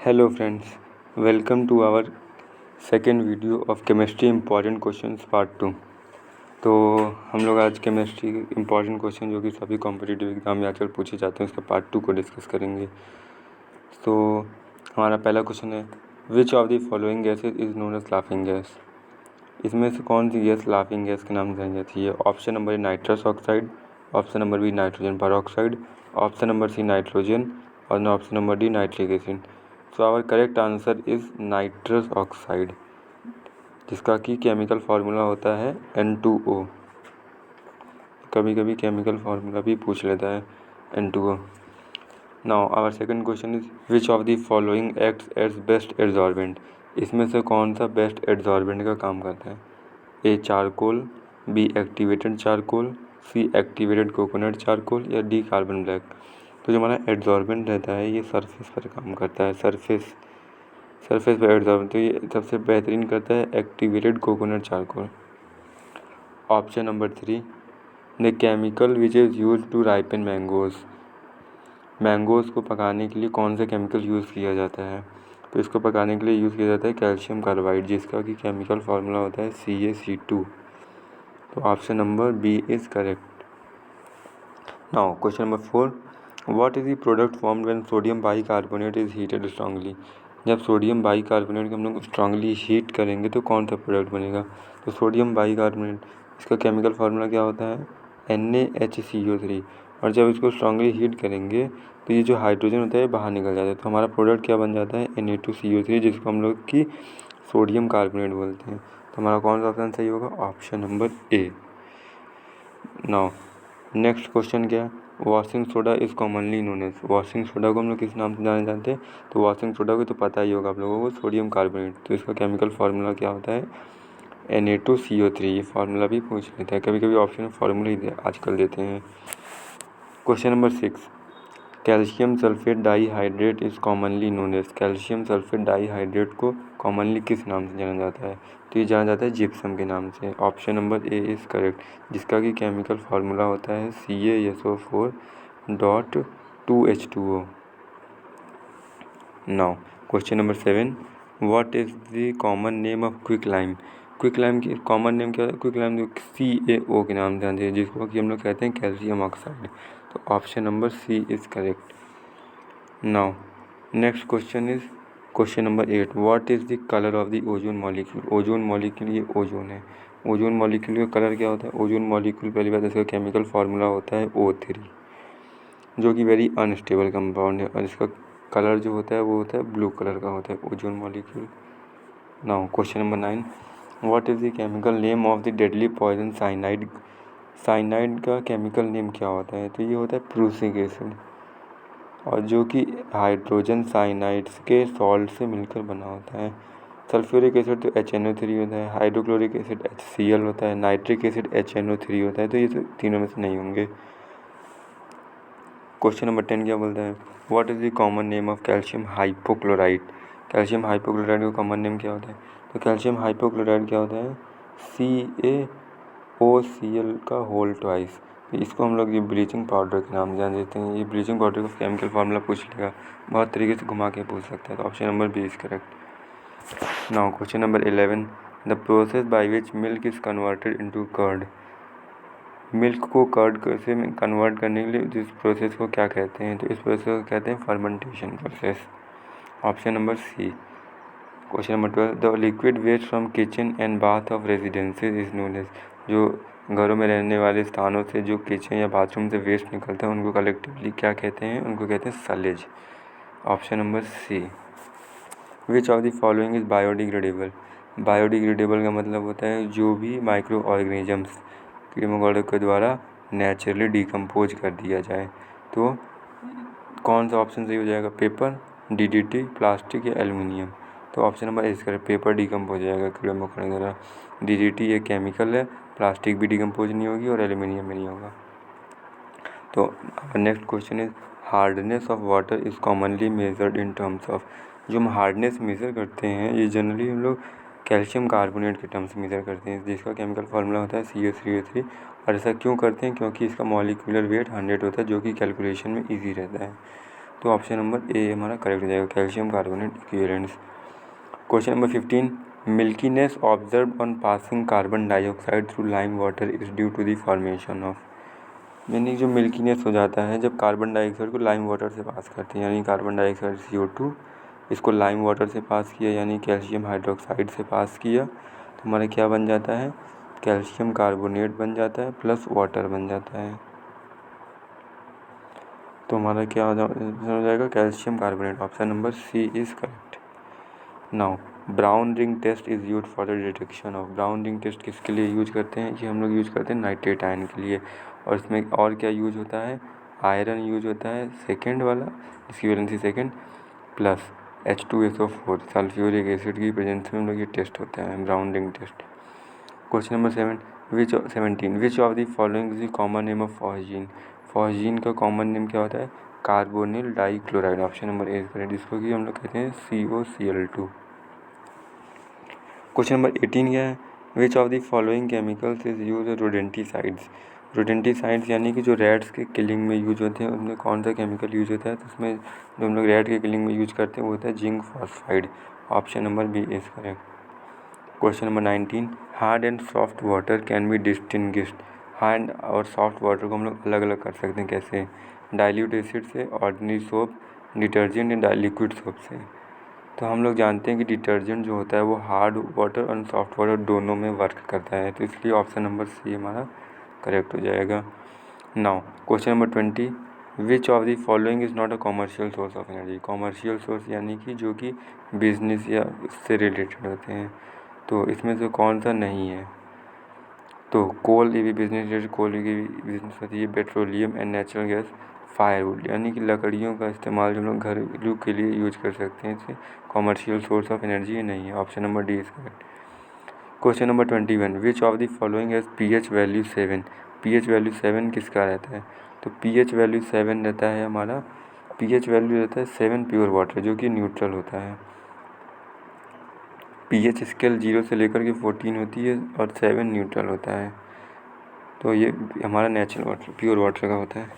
Hello friends, welcome to our second video of chemistry important questions part 2। तो हम लोग आज केमिस्ट्री इम्पॉर्टेंट क्वेश्चन जो कि सभी कॉम्पिटिटिव एग्जाम में आजकल पूछे जाते हैं उसका पार्ट 2 को डिस्कस करेंगे। तो हमारा पहला क्वेश्चन है, which of the following gases is known as laughing gas. इसमें से कौन सी गैस लाफिंग गैस के नाम से जानी जाती है? Option number A nitrous oxide, option number B nitrogen peroxide, option number C nitrogen और option number D nitric acid. So our correct answer is nitrous oxide, जिसका कि केमिकल फार्मूला होता है N2O। कभी कभी केमिकल फार्मूला भी पूछ लेता है N2O। Now our second question is, which of the following acts as best adsorbent. इसमें से कौन सा बेस्ट एड्सॉर्बेंट का काम करता है? A charcoal, B activated charcoal, C activated coconut charcoal या डी कार्बन ब्लैक। तो जो हमारा एड्सॉर्बेंट रहता है ये सरफेस पर काम करता है, सरफेस पर एड्सॉर्बेंट। तो ये सबसे बेहतरीन करता है activated coconut charcoal. Option number 3, the chemical which is use to ripen mangoes. Mangoes को पकाने के लिए कौन सा केमिकल यूज़ किया जाता है? तो इसको पकाने के लिए यूज़ किया जाता है कैल्शियम कार्बाइड, जिसका कि केमिकल फार्मूला होता है CaC2। तो option number B is correct. Now question number 4, what is the product formed when sodium bicarbonate is heated strongly. जब सोडियम बाइकार्बोनेट को हम लोग स्ट्रांगली हीट करेंगे तो कौन सा प्रोडक्ट बनेगा? तो सोडियम बाइकार्बोनेट, इसका केमिकल फार्मूला क्या होता है? NaHCO3। और जब इसको स्ट्रांगली हीट करेंगे तो ये जो हाइड्रोजन होता है बाहर निकल जाता है, तो हमारा प्रोडक्ट क्या बन जाता है? Na2CO3, जिसको हम लोग की सोडियम कार्बोनेट बोलते हैं। तो हमारा कौन सा ऑप्शन सही होगा? Option number A. Now next question क्या है, washing soda is commonly known as. Washing soda को हम लोग किस नाम से जाने जानते हैं? तो वॉशिंग सोडा को तो पता ही होगा आप लोगों को, सोडियम कार्बोनेट। तो इसका केमिकल फार्मूला क्या होता है? Na2CO3। ये फार्मूला भी पूछ लेते हैं, कभी कभी ऑप्शन में फार्मूला ही आजकल देते हैं। Question number 6, calcium sulphate dihydrate is commonly known as. Calcium sulphate dihydrate को कॉमनली किस नाम से जाना जाता है? तो ये जाना जाता है जिप्सम के नाम से। Option number A is correct, जिसका कि केमिकल फार्मूला होता है CaSO4.2H2O। Now question number 7, what is the common name of quick lime. Quick lime की कॉमन नेम क्या है? क्विक लाइम जो CaO के नाम से जानते हैं, जिसको कि हम लोग कहते हैं कैल्शियम ऑक्साइड। तो option number C is correct. Now next question is question number 8, what is the colour of the ozone molecule. Ozone molecule, ये ओजोन है, ओजोन मॉलिक्यूल का कलर क्या होता है? ओजोन मॉलिक्यूल पहली बात इसका केमिकल फार्मूला होता है O3, जो कि वेरी अनस्टेबल कंपाउंड है, और इसका कलर जो होता है वो होता है ब्लू कलर का होता है ozone molecule. Now question number 9, what is the chemical name of the deadly poison cyanide. Cyanide का केमिकल नेम क्या होता है? तो ये होता है प्रूसिक एसिड, और जो कि हाइड्रोजन साइनाइड्स के सॉल्ट से मिलकर बना होता है। सल्फ्यूरिक एसिड तो HNO3 होता है, हाइड्रोक्लोरिक एसिड HCl होता है, नाइट्रिक एसिड HNO3 होता है। तो ये तो तीनों में से नहीं होंगे। क्वेश्चन नंबर 10 क्या बोलता है, what is the common name of calcium hypochloride. Calcium hypochloride का कॉमन नेम क्या होता है? तो कैल्शियम हाइपोक्लोराइड क्या होता है? CaOCl का होल ट्वाइस। इसको हम लोग ये ब्लीचिंग पाउडर के नाम से जान देते हैं। ये ब्लीचिंग पाउडर का केमिकल फार्मूला पूछ लेगा, बहुत तरीके से घुमा के पूछ सकता है। तो option number B is correct. Now question number 11, the process by which milk is converted into curd. Milk को कर्ड से कन्वर्ट करने के लिए जिस प्रोसेस को क्या कहते हैं? तो इस प्रोसेस को कहते हैं fermentation process. Option number C. Question number 12, the liquid waste from kitchen and bath of residences is known as. जो घरों में रहने वाले स्थानों से जो किचन या बाथरूम से वेस्ट निकलता है उनको कलेक्टिवली क्या कहते हैं? उनको कहते हैं sludge. Option number C. Which of the following is biodegradable. Biodegradable का मतलब होता है जो भी माइक्रो ऑर्गेनिजम्स कीड़े के द्वारा नेचुरली डिकम्पोज कर दिया जाए। तो कौन सा ऑप्शन सही हो जाएगा? पेपर, DDT, प्लास्टिक या एल्युमिनियम। तो ऑप्शन नंबर ए करें, पेपर डिकम्पोज हो जाएगा कीड़े मकोड़े द्वारा। DDT ये केमिकल है, प्लास्टिक भी डिकम्पोज नहीं होगी और एल्युमिनियम भी नहीं होगा। तो next question is, hardness of water is commonly measured in terms of. जो हम हार्डनेस मेज़र करते हैं ये जनरली हम लोग कैल्शियम कार्बोनेट के टर्म्स मेज़र करते हैं, जिसका केमिकल फार्मूला होता है CaCO3। और ऐसा क्यों करते हैं? क्योंकि इसका मॉलिक्यूलर वेट 100 होता है, जो कि कैलकुलेशन में ईजी रहता है। तो ऑप्शन नंबर ए हमारा करेक्ट हो जाएगा, calcium carbonate equivalents. Question number 15, milkiness observe on passing carbon dioxide through lime water is due to the formation of, यानी जो मिल्कीनेस हो जाता है जब कार्बन डाइऑक्साइड को लाइम वाटर से पास करते हैं, यानी कार्बन डाइऑक्साइड CO2 इसको लाइम वाटर से पास किया यानी कैल्शियम हाइड्रोक्साइड से पास किया, तो हमारा क्या बन जाता है, कैल्शियम कार्बोनेट बन जाता है प्लस वाटर बन जाता है। तो हमारा क्या हो जाएगा, calcium carbonate. Option number C is correct. Now brown ring test is use for the detection of, brown ring test किसके लिए यूज करते हैं, ये हम लोग यूज करते हैं नाइट्रेट आयन के लिए। और इसमें और क्या यूज होता है, आयरन यूज होता है सेकेंड वाला, इसकी valency second, plus H2SO4 sulphuric acid की प्रेजेंस में हम लोग ये टेस्ट होता है brown ring test. Question number 17, which of the following is the common name of phosgene, phosgene का कॉमन नेम क्या होता है, carbonyl dichloride. Option number A correct, जिसको कि हम लोग कहते हैं COCl2। क्वेश्चन नंबर 18 क्या है, which of the following chemicals is use rodenticides, rodenticides यानी कि जो रैट्स के किलिंग में यूज होते हैं उनमें कौन सा केमिकल यूज होता है, तो उसमें जो हम लोग रैट के किलिंग में यूज करते हैं वो होता है zinc phosphide. Option number B is correct. Question number 19, hard and soft water can be distinguished, hard और सॉफ्ट वाटर को हम लोग अलग अलग कर सकते हैं कैसे, डाइल्यूट एसिड से, ऑर्डिनरी सोप, डिटर्जेंट या लिक्विड सोप से। तो हम लोग जानते हैं कि डिटर्जेंट जो होता है वो हार्ड वाटर और सॉफ्ट वाटर दोनों में वर्क करता है, तो इसलिए ऑप्शन नंबर सी हमारा करेक्ट हो जाएगा। Now question number 20, which of the following is not a commercial source of energy, commercial source यानी कि जो कि बिजनेस या इससे रिलेटेड होते हैं, तो इसमें से कौन सा नहीं है, तो कोल ये भी बिजनेस, कोल की भी बिजनेस होती है, petroleum and natural gas, firewood यानी कि लकड़ियों का इस्तेमाल जो लोग घरेलू के लिए यूज कर सकते हैं, इससे कॉमर्शियल सोर्स ऑफ एनर्जी नहीं है। Option number D is correct. Question number 21, which of the following has pH value 7, pH value 7 किसका रहता है, तो pH वैल्यू 7 रहता है हमारा, pH वैल्यू रहता है 7 प्योर वाटर जो कि न्यूट्रल होता है। pH स्केल 0 से लेकर के 14 होती है और 7 न्यूट्रल होता है, तो ये हमारा नेचुरल वाटर प्योर वाटर का होता है।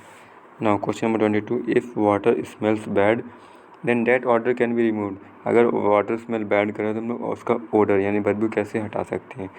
Now question number 22, if water smells bad then that odour can be removed, अगर वाटर स्मेल बैड करे तो हम लोग उसका ऑर्डर यानी बदबू कैसे हटा सकते हैं,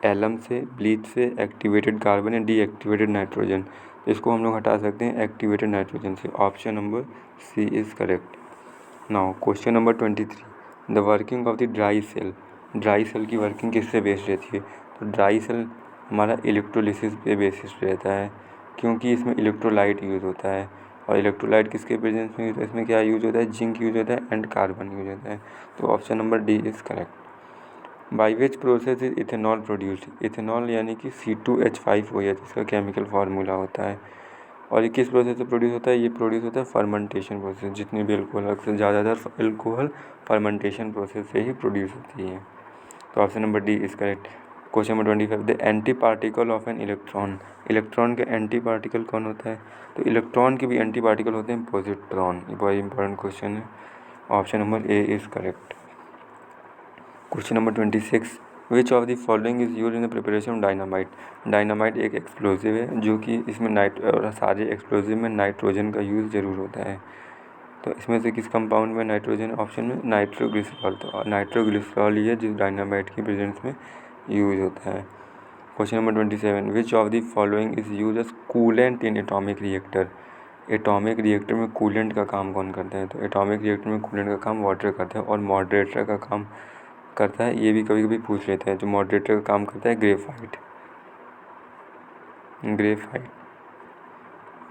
एलम से, ब्लीच से, एक्टिवेटेड कार्बन या डीएक्टिवेटेड नाइट्रोजन, इसको हम लोग हटा सकते हैं एक्टिवेटेड नाइट्रोजन से। Option number C is correct. Now question number 23, the working of the dry cell, dry cell की वर्किंग किससे बेस्ड रहती है, तो ड्राई सेल हमारा इलेक्ट्रोलिसिस पे बेसिस रहता है, क्योंकि इसमें इलेक्ट्रोलाइट यूज़ होता है, और इलेक्ट्रोलाइट किसके प्रेजेंस में यूज होता है, इसमें क्या यूज होता है, जिंक यूज होता है एंड कार्बन यूज होता है, तो option number D is correct. By which process is ethanol produced, ethanol यानी कि C2H5OH इसका केमिकल फार्मूला होता है, और ये किस प्रोसेस से प्रोड्यूस होता है, ये प्रोड्यूस होता है फर्मेंटेशन प्रोसेस, जितनी भी अल्कोहल से ज़्यादातर अल्कोहल फर्मेंटेशन प्रोसेस से ही प्रोड्यूस होती है, तो option number D is correct. Question number 25, the anti particle of an electron, electron के एंटी पार्टिकल कौन होता है, तो इलेक्ट्रॉन के भी एंटी पार्टिकल होते हैं पॉजिट्रॉन, ये बहुत इंपॉर्टेंट क्वेश्चन है, option number A is correct. Question number 26, which of the following is use in the preparation of dynamite, dynamite एक एक्सप्लोजिव है जो कि इसमें सारे एक्सप्लोजिव में नाइट्रोजन का यूज़ ज़रूर होता है, तो इसमें से किस कंपाउंड में नाइट्रोजन, ऑप्शन में नाइट्रोग्लिसरॉल, तो नाइट्रोग्लिसरॉल ही है जिस डायनामाइट की प्रेजेंस में यूज होता है। Question number 27, which of the following is use as coolant in atomic reactor, atomic reactor में कूलेंट का काम कौन करता है, तो एटॉमिक रिएक्टर में कूलेंट का काम वाटर करता है और मॉडरेटर का काम करता है, ये भी कभी कभी पूछ लेते हैं, जो मॉडरेटर का काम करता है ग्रेफाइट, ग्रेफाइट।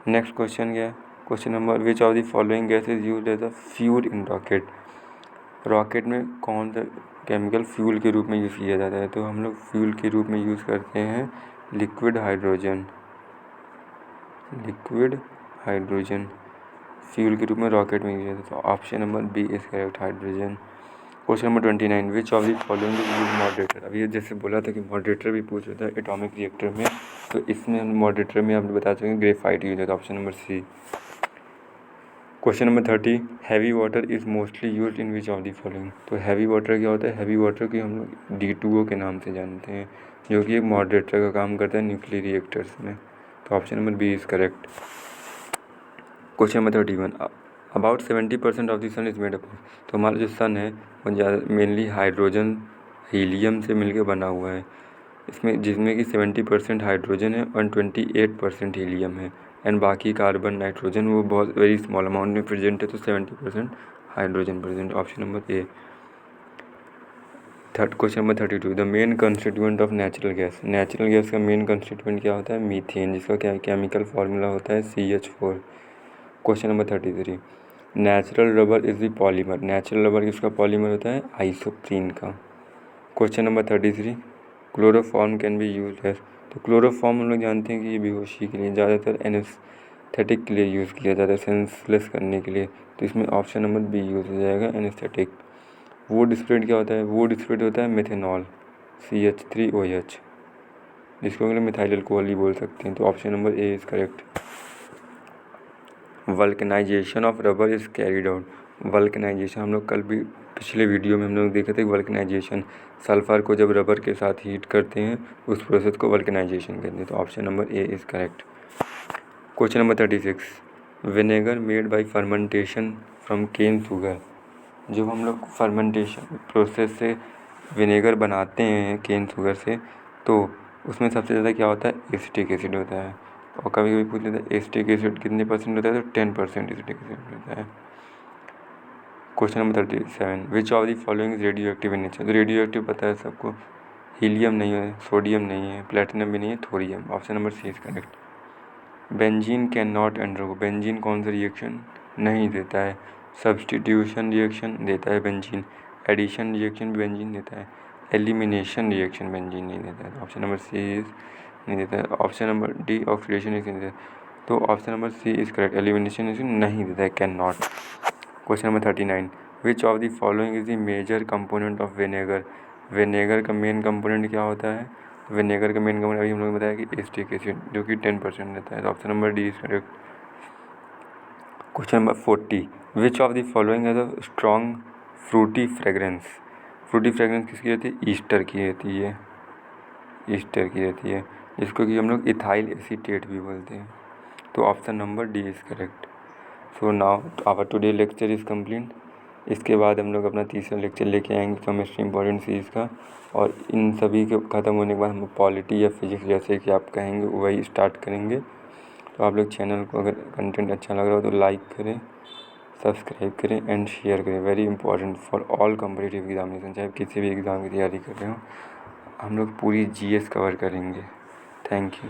नेक्स्ट क्वेश्चन क्या है, question number, which of the following gas is use as a fuel in rocket, rocket में कौन सा केमिकल फ्यूल के रूप में यूज़ किया जाता है, तो हम लोग फ्यूल के रूप में यूज़ करते हैं liquid hydrogen, liquid hydrogen fuel के रूप में रॉकेट में यूज होता है, तो option number B is correct, hydrogen. Question number 29, which of the following is use moderator, अभी जैसे बोला था कि मॉडरेटर भी पूछ रहा था एटॉमिक रिएक्टर में, तो इसमें मॉडरेटर में आप बता सकेंगे ग्रेफाइट यूज होता है, option number C. Question number 30, heavy water is mostly use in which of the following, तो हैवी वाटर क्या होता है, हैवी वाटर की हम लोग D2O के नाम से जानते हैं, जो कि एक मॉडरेटर का काम करता है न्यूक्लियर रिएक्टर्स में, तो option number B is correct. Question number 31, about 70% of the sun is made up. तो हमारा जो सन है वो ज़्यादा मेनली हाइड्रोजन हीलियम से मिलकर बना हुआ है, इसमें जिसमें कि 70% हाइड्रोजन है और 28% हीलियम है, एंड बाकी कार्बन नाइट्रोजन वो बहुत वेरी स्मॉल अमाउंट में प्रेजेंट है, तो 70% hydrogen present. Option number A. Question number 32, the main constituent of natural gas. Natural gas का मेन कंस्टिट्यूएंट क्या होता है? मीथेन, जिसका क्या केमिकल फार्मूला होता है CH4। Question number 33, natural rubber is the polymer. Natural rubber किसका पॉलीमर होता है? आइसोप्रीन का। Question number 33, chloroform can be use as. तो क्लोरोफॉर्म हम लोग जानते हैं कि ये बेहोशी के लिए, ज़्यादातर एनेस्थेटिक के लिए यूज़ किया जाता है, सेंसलेस करने के लिए, तो इसमें ऑप्शन नंबर बी यूज हो जाएगा, एनेस्थेटिक। वुड स्प्रेड क्या होता है? वुड स्प्रेड होता है मेथेनॉल CH3OH, जिसको हम लोग मिथाइल अल्कोहल ही बोल सकते हैं, तो option number A is correct. Vulcanization of rubber is carried out. Vulcanization हम लोग कल भी पिछले वीडियो में हम लोग देखे थे। वल्कनाइजेशन सल्फर को जब रबर के साथ हीट करते हैं उस प्रोसेस को वल्कनाइजेशन कहते हैं, तो option number A is correct. Question number 36, vinegar made by fermentation from cane sugar. जब हम लोग फर्मेंटेशन प्रोसेस से विनेगर बनाते हैं केन शुगर से, तो उसमें सबसे ज़्यादा क्या होता है? एसिटिक एसिड होता है, और कभी कभी पूछ लेते हैं एसिटिक एसिड कितने परसेंट होता है? तो 10% एसिटिक एसिड होता है। Question number 37, which of the following is radio active in nature. तो रेडियो एक्टिव पता है सबको, हीलियम नहीं है, सोडियम नहीं है, प्लेटिनम भी नहीं है, thorium. Option number C is correct. Benzene can not undergo. Benzene कौन सा रिएक्शन नहीं देता है? सब्सटीट्यूशन रिएक्शन देता है बेंजीन, एडिशन रिएक्शन बेंजीन देता है, एलिमिनेशन रिएक्शन बेंजीन नहीं देता है, ऑप्शन नंबर सी इज नहीं देता है। Option number D oxidation reaction देता है, तो option number C is correct, elimination reaction नहीं देता है, can not. Question number 39, which of the following is the major component of vinegar. Vinegar का मेन कंपोनेंट क्या होता है? विनेगर का मेन कंपोनेंट अभी हम लोग बताया कि एसिटिक एसिड, जो कि 10% रहता है, तो option number D is correct. Question number 40, which of the following has a strong Frooti fragrance. Frooti fragrance किसकी रहती है? ईस्टर की रहती है, ईस्टर की रहती है, जिसको कि हम लोग इथाइल एसीटेट भी बोलते हैं, तो option number D is correct. So now our today lecture is complete. इसके बाद हम लोग अपना तीसरा लेक्चर लेके आएंगे केमिस्ट्री इंपॉर्टेंट सीरीज़ का, और इन सभी के ख़त्म होने के बाद हम पॉलिटी या फिजिक्स जैसे कि आप कहेंगे वही स्टार्ट करेंगे। तो आप लोग चैनल को अगर कंटेंट अच्छा लग रहा हो तो लाइक करें, सब्सक्राइब करें एंड शेयर करें। Very important for all competitive examination, चाहे किसी भी एग्ज़ाम की तैयारी कर रहे हो, हम लोग पूरी GS कवर करेंगे। Thank you.